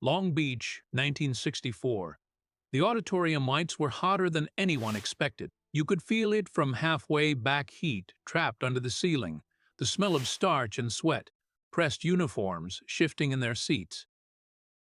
Long Beach, 1964. The auditorium lights were hotter than anyone expected. You could feel it from halfway back, heat trapped under the ceiling, the smell of starch and sweat, pressed uniforms shifting in their seats.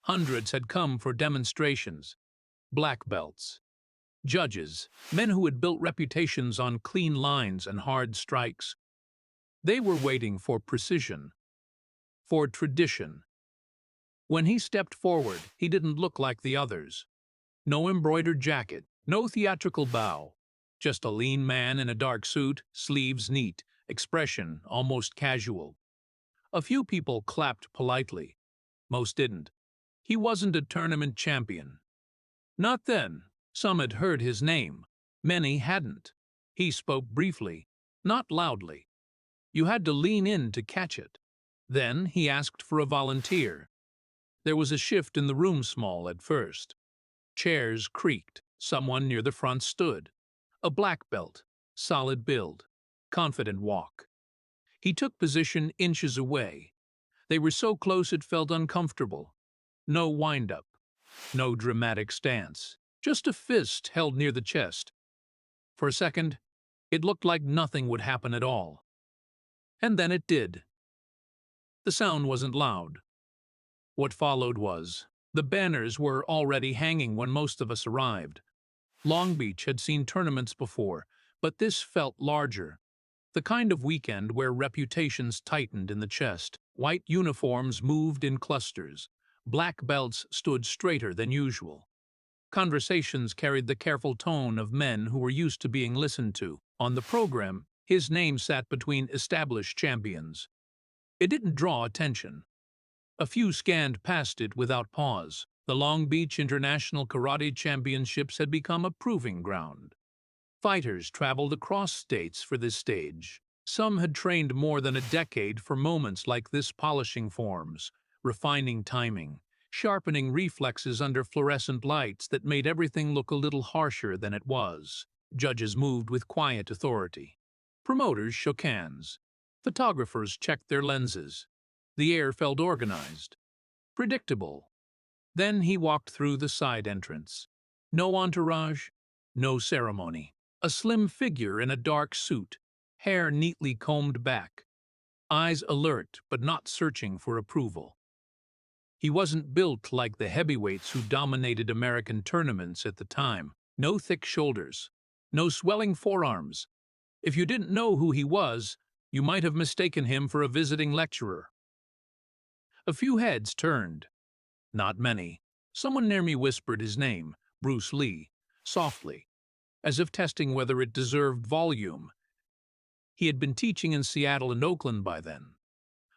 Hundreds had come for demonstrations, black belts, judges, men who had built reputations on clean lines and hard strikes. They were waiting for precision, for tradition. When he stepped forward, he didn't look like the others. No embroidered jacket, no theatrical bow, just a lean man in a dark suit, sleeves neat, expression almost casual. A few people clapped politely. Most didn't. He wasn't a tournament champion. Not then. Some had heard his name. Many hadn't. He spoke briefly, not loudly. You had to lean in to catch it. Then he asked for a volunteer. There was a shift in the room, small at first. Chairs creaked. Someone near the front stood. A black belt, solid build, confident walk. He took position inches away. They were so close it felt uncomfortable. No wind-up, no dramatic stance, just a fist held near the chest. For a second, it looked like nothing would happen at all. And then it did. The sound wasn't loud. What followed was, the banners were already hanging when most of us arrived. Long Beach had seen tournaments before, but this felt larger. The kind of weekend where reputations tightened in the chest. White uniforms moved in clusters. Black belts stood straighter than usual. Conversations carried the careful tone of men who were used to being listened to. On the program, his name sat between established champions. It didn't draw attention. A few scanned past it without pause. The Long Beach International Karate Championships had become a proving ground. Fighters traveled across states for this stage. Some had trained more than a decade for moments like this, polishing forms, refining timing, sharpening reflexes under fluorescent lights that made everything look a little harsher than it was. Judges moved with quiet authority. Promoters shook hands. Photographers checked their lenses. The air felt organized, predictable. Then he walked through the side entrance. No entourage, no ceremony. A slim figure in a dark suit, hair neatly combed back, eyes alert but not searching for approval. He wasn't built like the heavyweights who dominated American tournaments at the time. No thick shoulders, no swelling forearms. If you didn't know who he was, you might have mistaken him for a visiting lecturer. A few heads turned. Not many. Someone near me whispered his name, Bruce Lee, softly, as if testing whether it deserved volume. He had been teaching in Seattle and Oakland by then.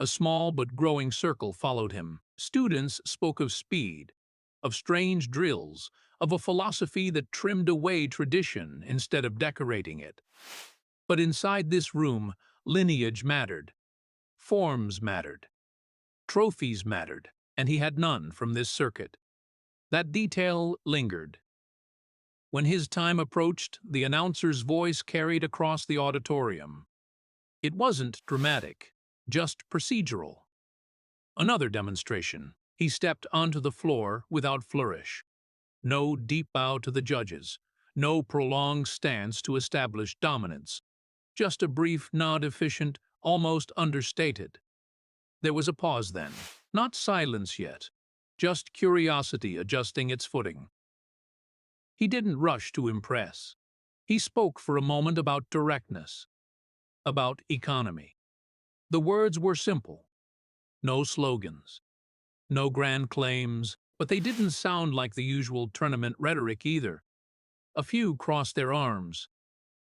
A small but growing circle followed him. Students spoke of speed, of strange drills, of a philosophy that trimmed away tradition instead of decorating it. But inside this room, lineage mattered. Forms mattered. Trophies mattered, and he had none from this circuit. That detail lingered. When his time approached, the announcer's voice carried across the auditorium. It wasn't dramatic, just procedural. Another demonstration. He stepped onto the floor without flourish. No deep bow to the judges, no prolonged stance to establish dominance. Just a brief nod, efficient, almost understated. There was a pause then. Not silence yet, just curiosity adjusting its footing. He didn't rush to impress. He spoke for a moment about directness, about economy. The words were simple. No slogans, no grand claims, but they didn't sound like the usual tournament rhetoric either. A few crossed their arms.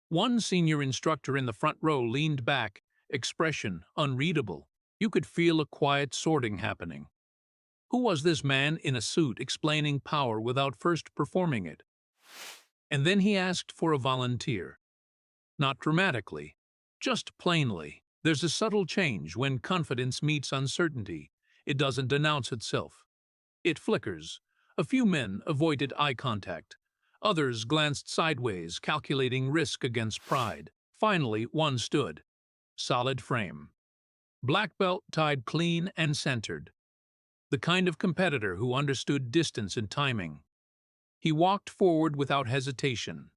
One senior instructor in the front row leaned back, expression unreadable. You could feel a quiet sorting happening. Who was this man in a suit explaining power without first performing it? And then he asked for a volunteer. Not dramatically, just plainly. There's a subtle change when confidence meets uncertainty. It doesn't announce itself. It flickers. A few men avoided eye contact. Others glanced sideways, calculating risk against pride. Finally, one stood. Solid frame. Black belt tied clean and centered. the kind of competitor who understood distance and timing. He walked forward without hesitation.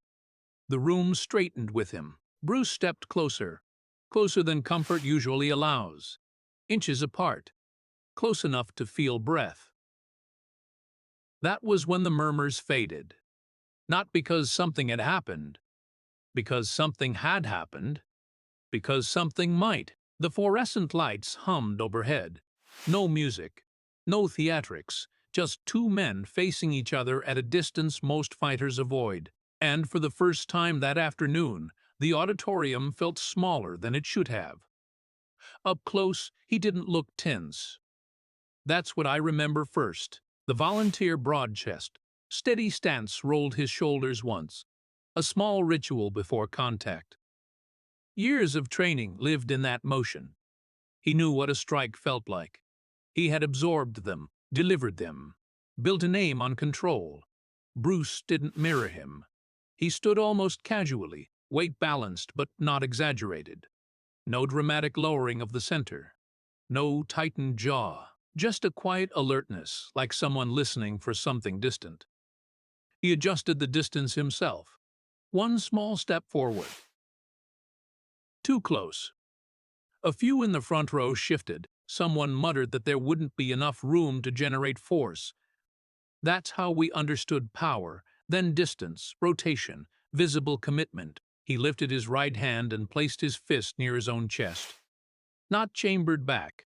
The room straightened with him. Bruce stepped closer, closer than comfort usually allows, inches apart, close enough to feel breath. That was when the murmurs faded. Not because something had happened, because something had happened, because something might. The fluorescent lights hummed overhead. No music, no theatrics, just two men facing each other at a distance most fighters avoid. And for the first time that afternoon, the auditorium felt smaller than it should have. Up close, he didn't look tense. That's what I remember first. The volunteer broad chest, steady stance rolled his shoulders once. A small ritual before contact. Years of training lived in that motion. He knew what a strike felt like. He had absorbed them, delivered them, built a name on control. Bruce didn't mirror him. He stood almost casually, weight balanced but not exaggerated. No dramatic lowering of the center. No tightened jaw. Just a quiet alertness, like someone listening for something distant. He adjusted the distance himself. One small step forward. Too close. A few in the front row shifted. Someone muttered that there wouldn't be enough room to generate force. That's how we understood power, then distance, rotation, visible commitment. He lifted his right hand and placed his fist near his own chest. Not chambered back,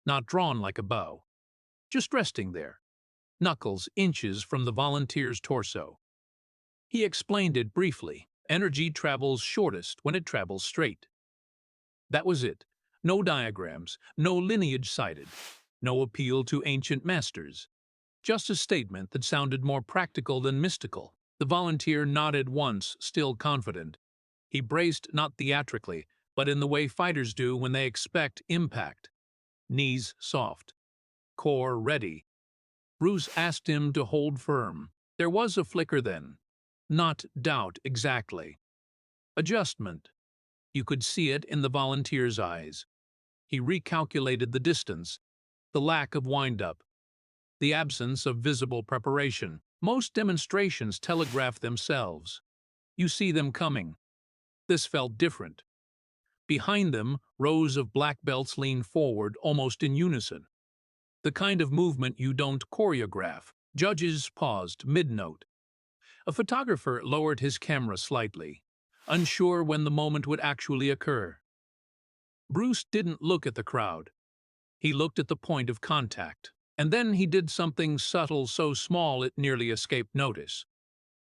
not drawn like a bow. Just resting there, knuckles inches from the volunteer's torso. He explained it briefly. Energy travels shortest when it travels straight. That was it. No diagrams, no lineage cited, no appeal to ancient masters. Just a statement that sounded more practical than mystical. The volunteer nodded once, still confident. He braced not theatrically, but in the way fighters do when they expect impact. Knees soft, core ready. Bruce asked him to hold firm. There was a flicker then. Not doubt exactly. Adjustment. You could see it in the volunteer's eyes. He recalculated the distance, the lack of wind-up, the absence of visible preparation. Most demonstrations telegraph themselves. You see them coming. This felt different. Behind them, rows of black belts leaned forward almost in unison. The kind of movement you don't choreograph. Judges paused mid-note. A photographer lowered his camera slightly, unsure when the moment would actually occur. Bruce didn't look at the crowd. He looked at the point of contact. And then he did something subtle, so small it nearly escaped notice.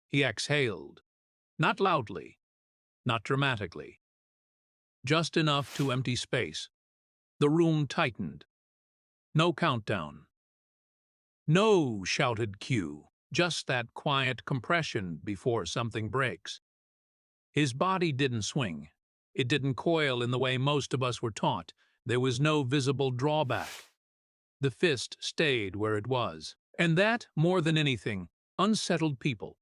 He exhaled. Not loudly, not dramatically. Just enough to empty space. The room tightened. No countdown. "No!" shouted Q. Just that quiet compression before something breaks. His body didn't swing. It didn't coil in the way most of us were taught. There was no visible drawback. The fist stayed where it was. And that, more than anything, unsettled people.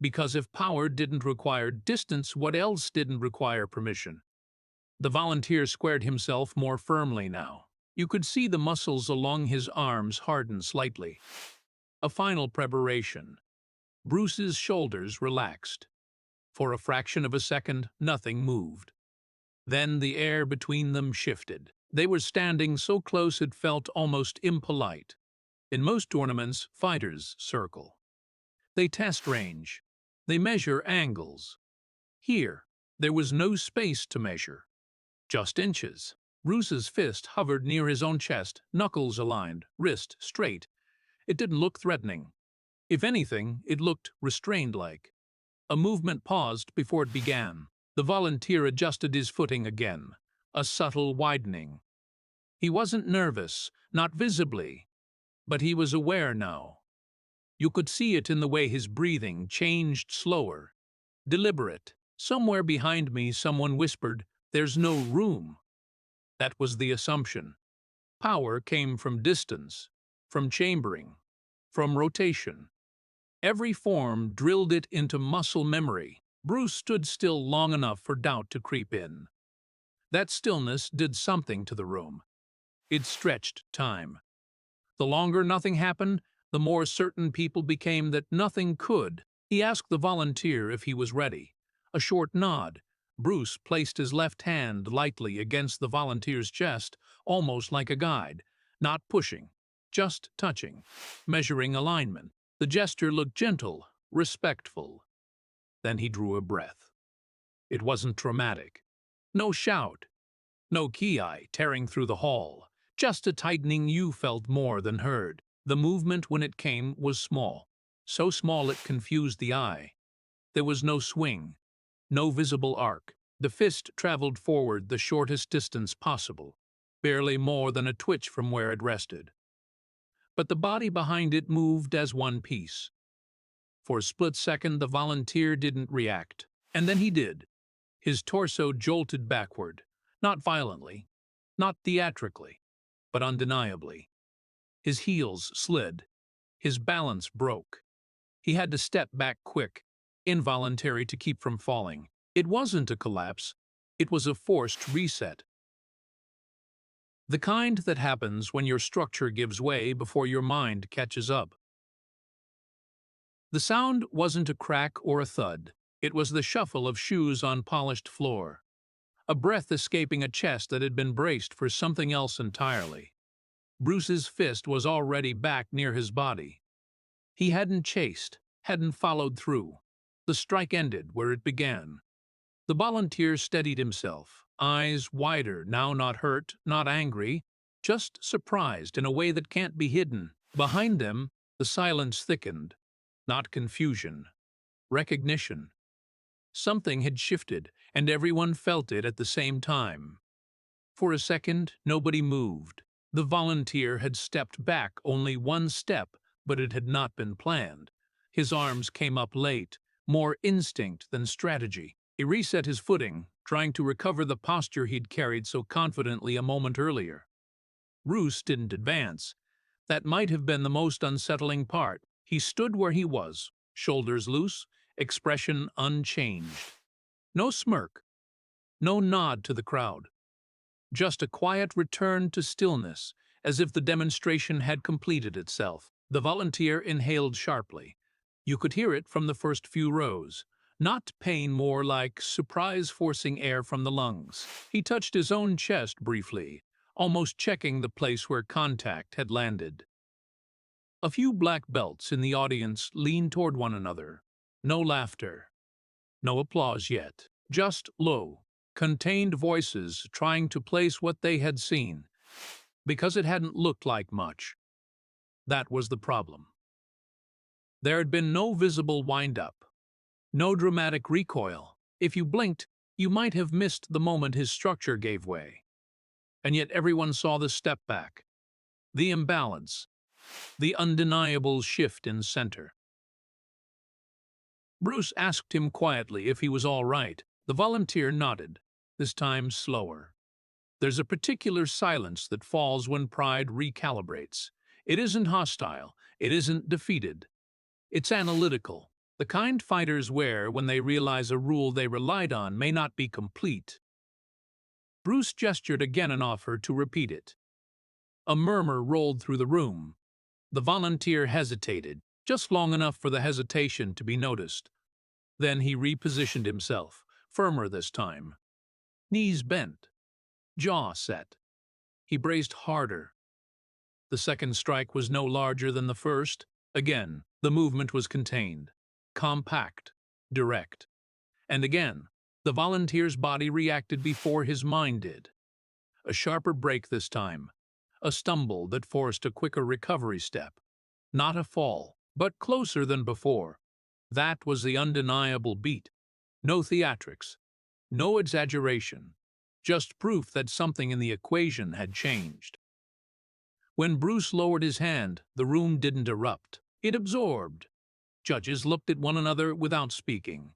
Because if power didn't require distance, what else didn't require permission? The volunteer squared himself more firmly now. You could see the muscles along his arms harden slightly. A final preparation. Bruce's shoulders relaxed. For a fraction of a second, nothing moved. Then the air between them shifted. They were standing so close it felt almost impolite. In most tournaments, fighters circle. They test range. They measure angles. Here, there was no space to measure. Just inches. Bruce's fist hovered near his own chest, knuckles aligned, wrist straight. It didn't look threatening. If anything, it looked restrained-like. A movement paused before it began. The volunteer adjusted his footing again. A subtle widening. He wasn't nervous, not visibly, but he was aware now. You could see it in the way his breathing changed slower, deliberate. Somewhere behind me, someone whispered, "There's no room." That was the assumption. Power came from distance, from chambering, from rotation. Every form drilled it into muscle memory. Bruce stood still long enough for doubt to creep in. That stillness did something to the room. It stretched time. The longer nothing happened, the more certain people became that nothing could. He asked the volunteer if he was ready. A short nod. Bruce placed his left hand lightly against the volunteer's chest, almost like a guide, not pushing, just touching, measuring alignment. The gesture looked gentle, respectful. Then he drew a breath. It wasn't dramatic. No shout, no ki tearing through the hall, just a tightening you felt more than heard. The movement when it came was small, so small it confused the eye. There was no swing, no visible arc. The fist traveled forward the shortest distance possible, barely more than a twitch from where it rested. But the body behind it moved as one piece. For a split second, the volunteer didn't react. And then he did. His torso jolted backward, not violently, not theatrically, but undeniably. His heels slid. His balance broke. He had to step back quick, involuntary to keep from falling. It wasn't a collapse. It was a forced reset. The kind that happens when your structure gives way before your mind catches up. The sound wasn't a crack or a thud. It was the shuffle of shoes on polished floor. A breath escaping a chest that had been braced for something else entirely. Bruce's fist was already back near his body. He hadn't chased, hadn't followed through. The strike ended where it began. The volunteer steadied himself, eyes wider, now not hurt, not angry, just surprised in a way that can't be hidden. Behind them, the silence thickened. Not confusion, recognition. Something had shifted, and everyone felt it at the same time. For a second, nobody moved. The volunteer had stepped back only one step, but it had not been planned. His arms came up late, more instinct than strategy. He reset his footing, trying to recover the posture he'd carried so confidently a moment earlier. Bruce didn't advance. That might have been the most unsettling part. He stood where he was, shoulders loose, expression unchanged. No smirk, no nod to the crowd. Just a quiet return to stillness, as if the demonstration had completed itself. The volunteer inhaled sharply. You could hear it from the first few rows. Not pain, more like surprise forcing air from the lungs. He touched his own chest briefly, almost checking the place where contact had landed. A few black belts in the audience leaned toward one another. No laughter. No applause yet. Just low, contained voices trying to place what they had seen, because it hadn't looked like much. That was the problem. There had been no visible wind-up, no dramatic recoil. If you blinked, you might have missed the moment his structure gave way. And yet everyone saw the step back, the imbalance, the undeniable shift in center. Bruce asked him quietly if he was all right. The volunteer nodded, this time slower. There's a particular silence that falls when pride recalibrates. It isn't hostile, it isn't defeated. It's analytical, the kind fighters wear when they realize a rule they relied on may not be complete. Bruce gestured again and offered to repeat it. A murmur rolled through the room. The volunteer hesitated, just long enough for the hesitation to be noticed. Then he repositioned himself, firmer this time. Knees bent, jaw set. He braced harder. The second strike was no larger than the first. Again, the movement was contained, compact, direct. And again, the volunteer's body reacted before his mind did. A sharper break this time, a stumble that forced a quicker recovery step. Not a fall, but closer than before. That was the undeniable beat. No theatrics, no exaggeration, just proof that something in the equation had changed. When Bruce lowered his hand, the room didn't erupt. It absorbed. Judges looked at one another without speaking.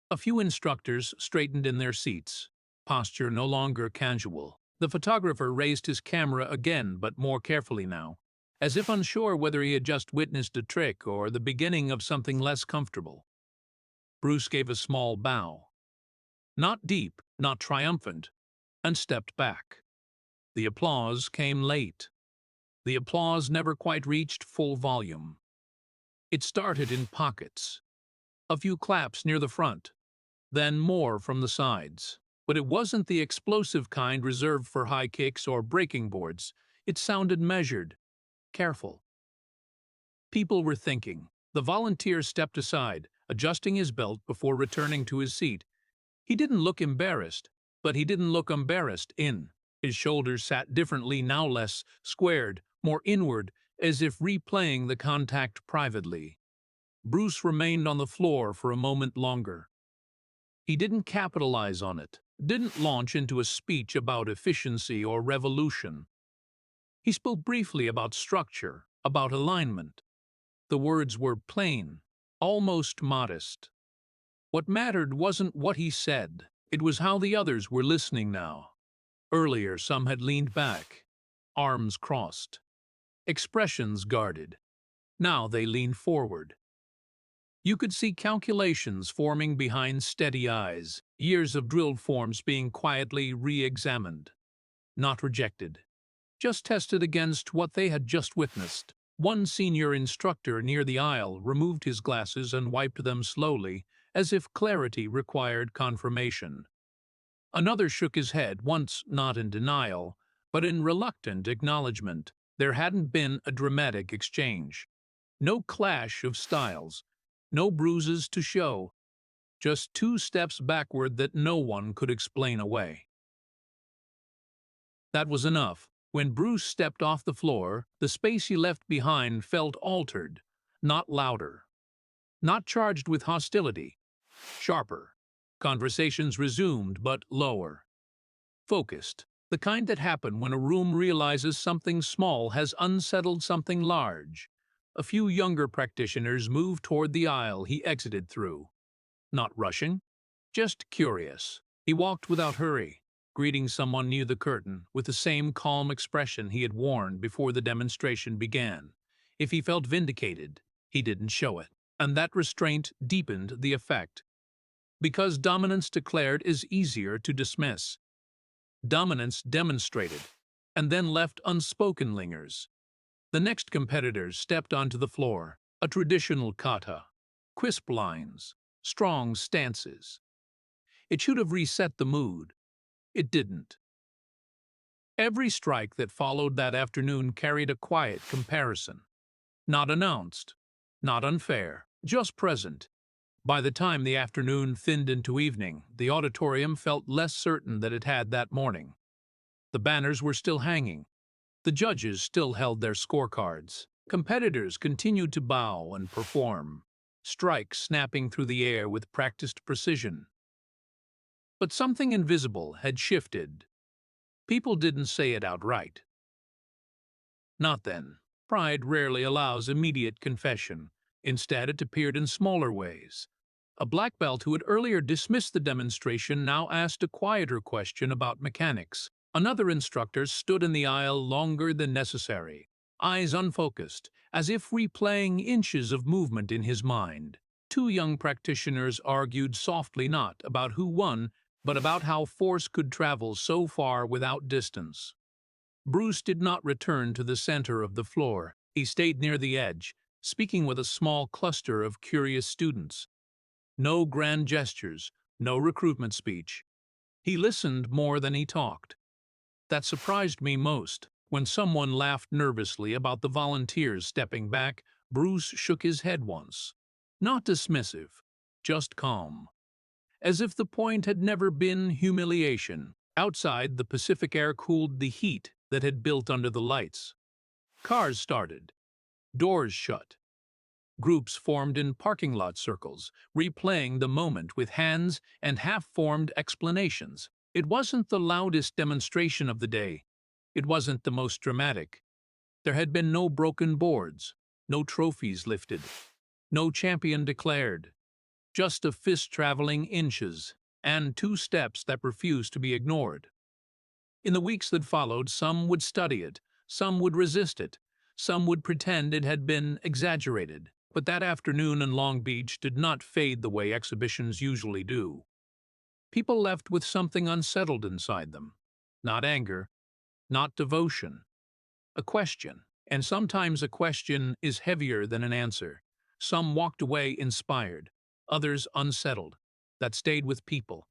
A few instructors straightened in their seats, posture no longer casual. The photographer raised his camera again, but more carefully now, as if unsure whether he had just witnessed a trick or the beginning of something less comfortable. Bruce gave a small bow. Not deep, not triumphant, and stepped back. The applause came late. The applause never quite reached full volume. It started in pockets. A few claps near the front, then more from the sides. But it wasn't the explosive kind reserved for high kicks or breaking boards. It sounded measured, careful. People were thinking. The volunteer stepped aside, adjusting his belt before returning to his seat. He didn't look embarrassed, but he didn't look embarrassed in. His shoulders sat differently, now less squared, more inward, as if replaying the contact privately. Bruce remained on the floor for a moment longer. He didn't capitalize on it, didn't launch into a speech about efficiency or revolution. He spoke briefly about structure, about alignment. The words were plain, almost modest. What mattered wasn't what he said, it was how the others were listening now. Earlier, some had leaned back, arms crossed, expressions guarded. Now they leaned forward. You could see calculations forming behind steady eyes, years of drilled forms being quietly re-examined. Not rejected, just tested against what they had just witnessed. One senior instructor near the aisle removed his glasses and wiped them slowly, as if clarity required confirmation. Another shook his head, once not in denial, but in reluctant acknowledgement. There hadn't been a dramatic exchange. No clash of styles, no bruises to show, just two steps backward that no one could explain away. That was enough. When Bruce stepped off the floor, the space he left behind felt altered, not louder, not charged with hostility, sharper. Conversations resumed, but lower. Focused, the kind that happen when a room realizes something small has unsettled something large. A few younger practitioners moved toward the aisle he exited through. Not rushing, just curious. He walked without hurry, greeting someone near the curtain with the same calm expression he had worn before the demonstration began. If he felt vindicated, he didn't show it, and that restraint deepened the effect. Because dominance declared is easier to dismiss. Dominance demonstrated, and then left unspoken lingers. The next competitors stepped onto the floor, a traditional kata, crisp lines, strong stances. It should have reset the mood. It didn't. Every strike that followed that afternoon carried a quiet comparison. Not announced, not unfair, just present. By the time the afternoon thinned into evening, the auditorium felt less certain than it had that morning. The banners were still hanging. The judges still held their scorecards. Competitors continued to bow and perform, strikes snapping through the air with practiced precision. But something invisible had shifted. People didn't say it outright. Not then. Pride rarely allows immediate confession. Instead, it appeared in smaller ways. A black belt who had earlier dismissed the demonstration now asked a quieter question about mechanics. Another instructor stood in the aisle longer than necessary, eyes unfocused, as if replaying inches of movement in his mind. Two young practitioners argued softly not about who won, but about how force could travel so far without distance. Bruce did not return to the center of the floor. He stayed near the edge, speaking with a small cluster of curious students. No grand gestures, no recruitment speech. He listened more than he talked. That surprised me most. When someone laughed nervously about the volunteers stepping back, Bruce shook his head once. Not dismissive, just calm. As if the point had never been humiliation. Outside, the Pacific air cooled the heat that had built under the lights. Cars started. Doors shut. Groups formed in parking lot circles, replaying the moment with hands and half-formed explanations. It wasn't the loudest demonstration of the day. It wasn't the most dramatic. There had been no broken boards, no trophies lifted, no champion declared. Just a fist traveling inches, and two steps that refused to be ignored. In the weeks that followed, some would study it, some would resist it, some would pretend it had been exaggerated. But that afternoon in Long Beach did not fade the way exhibitions usually do. People left with something unsettled inside them. Not anger, not devotion. A question. And sometimes a question is heavier than an answer. Some walked away inspired, others unsettled. That stayed with people.